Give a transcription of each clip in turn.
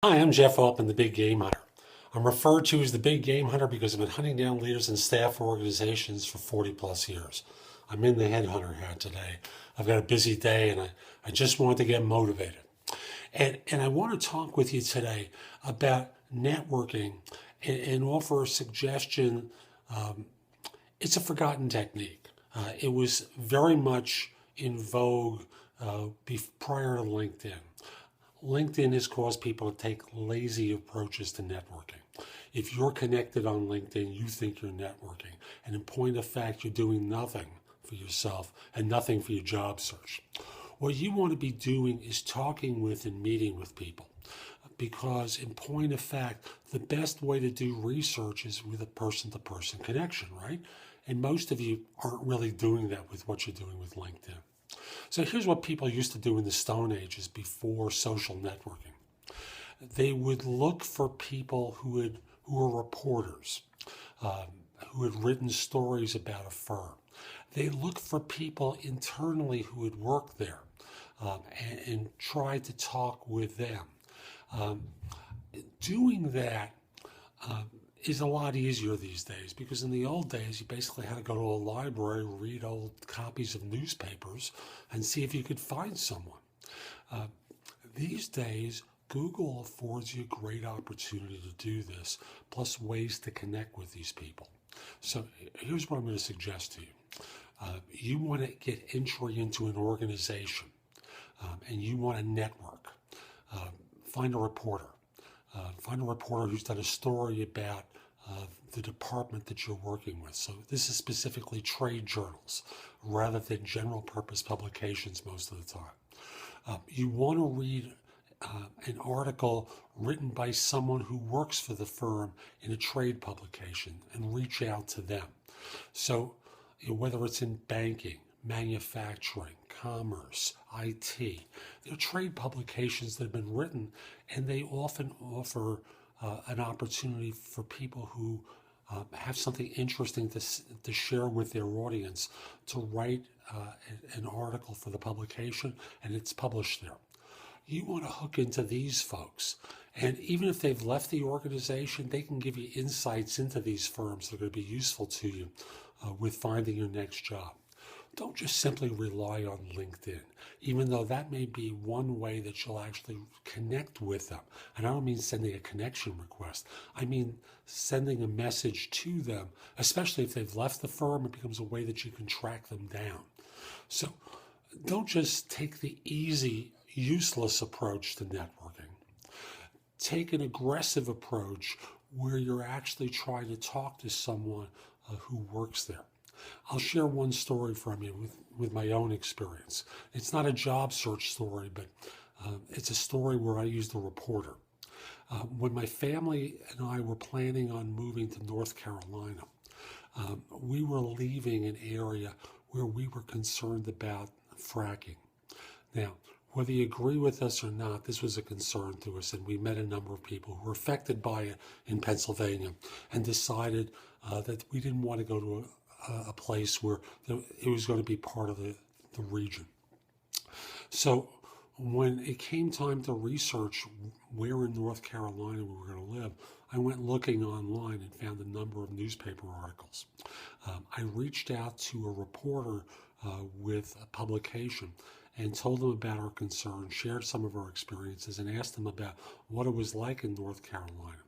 Hi, I'm Jeff Altman, the Big Game Hunter. I'm referred to as the Big Game Hunter because I've been hunting down leaders and staff for organizations for 40 plus years. I'm in the headhunter hat today. I've got a busy day and I just wanted to get motivated. And I want to talk with you today about networking and offer a suggestion. It's a forgotten technique. It was very much in vogue prior to LinkedIn. LinkedIn has caused people to take lazy approaches to networking. If you're connected on LinkedIn, you think you're networking. And in point of fact, you're doing nothing for yourself and nothing for your job search. What you want to be doing is talking with and meeting with people. Because in point of fact, the best way to do research is with a person-to-person connection, right? And most of you aren't really doing that with what you're doing with LinkedIn. So here's what people used to do in the Stone Ages before social networking. They would look for people who were reporters, who had written stories about a firm. They looked for people internally who had worked there and tried to talk with them. Doing that is a lot easier these days because in the old days you basically had to go to a library, read old copies of newspapers and see if you could find someone. These days Google affords you a great opportunity to do this, plus ways to connect with these people. So here's what I'm going to suggest to you. You want to get entry into an organization and you want to network. Find a reporter. Find a reporter who's done a story about the department that you're working with. So this is specifically trade journals rather than general purpose publications most of the time. You want to read an article written by someone who works for the firm in a trade publication and reach out to them. So whether it's in banking, manufacturing, commerce, IT, they're trade publications that have been written, and they often offer an opportunity for people who have something interesting to share with their audience to write an article for the publication, and it's published there. You want to hook into these folks. And even if they've left the organization, they can give you insights into these firms that are going to be useful to you with finding your next job. Don't just simply rely on LinkedIn, even though that may be one way that you'll actually connect with them. And I don't mean sending a connection request. I mean sending a message to them, especially if they've left the firm. It becomes a way that you can track them down. So don't just take the easy, useless approach to networking. Take an aggressive approach where you're actually trying to talk to someone who works there. I'll share one story from you with my own experience. It's not a job search story, but it's a story where I used a reporter. When my family and I were planning on moving to North Carolina, we were leaving an area where we were concerned about fracking. Now, whether you agree with us or not, this was a concern to us, and we met a number of people who were affected by it in Pennsylvania and decided that we didn't want to go to a place where it was going to be part of the region. So when it came time to research where in North Carolina we were going to live, I went looking online and found a number of newspaper articles. I reached out to a reporter with a publication and told them about our concerns, shared some of our experiences, and asked them about what it was like in North Carolina.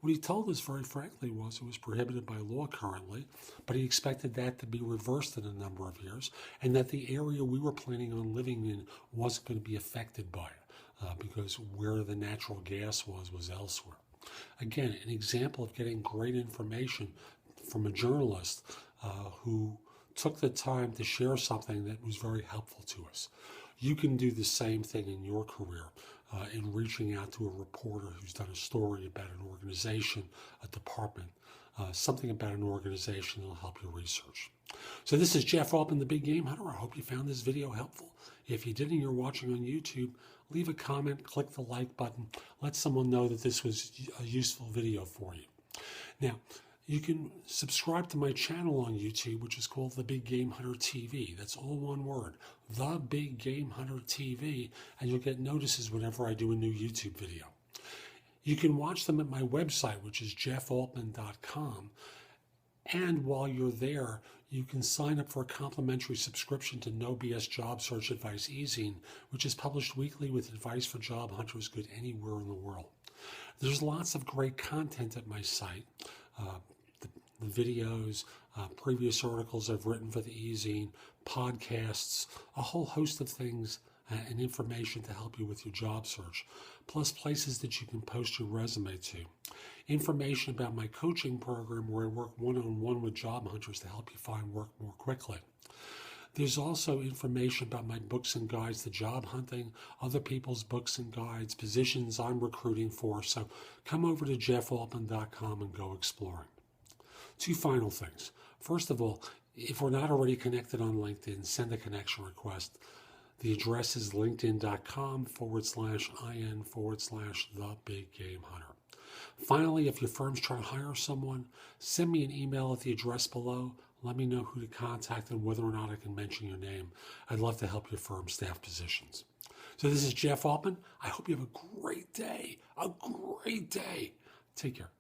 What he told us very frankly was it was prohibited by law currently, but he expected that to be reversed in a number of years, and that the area we were planning on living in wasn't going to be affected by it because where the natural gas was elsewhere. Again, an example of getting great information from a journalist who took the time to share something that was very helpful to us. You can do the same thing in your career in reaching out to a reporter who's done a story about an organization, a department, something about an organization that'll help your research. So this is Jeff Altman, the Big Game Hunter. I hope you found this video helpful. If you did and you're watching on YouTube, leave a comment, click the like button, let someone know that this was a useful video for you. Now, you can subscribe to my channel on YouTube, which is called The Big Game Hunter TV. That's all one word, The Big Game Hunter TV, and you'll get notices whenever I do a new YouTube video. You can watch them at my website, which is jeffaltman.com. And while you're there, you can sign up for a complimentary subscription to No BS Job Search Advice eZine, which is published weekly with advice for job hunters good anywhere in the world. There's lots of great content at my site. The videos, previous articles I've written for the eZine, podcasts, a whole host of things and information to help you with your job search, plus places that you can post your resume to. Information about my coaching program where I work one-on-one with job hunters to help you find work more quickly. There's also information about my books and guides to job hunting, other people's books and guides, positions I'm recruiting for, so come over to jeffaltman.com and go exploring. 2 final things. First of all, if we're not already connected on LinkedIn, send a connection request. The address is linkedin.com/IN/the-big-game-hunter. Finally, if your firm's trying to hire someone, send me an email at the address below. Let me know who to contact and whether or not I can mention your name. I'd love to help your firm staff positions. So this is Jeff Altman. I hope you have a great day. A great day. Take care.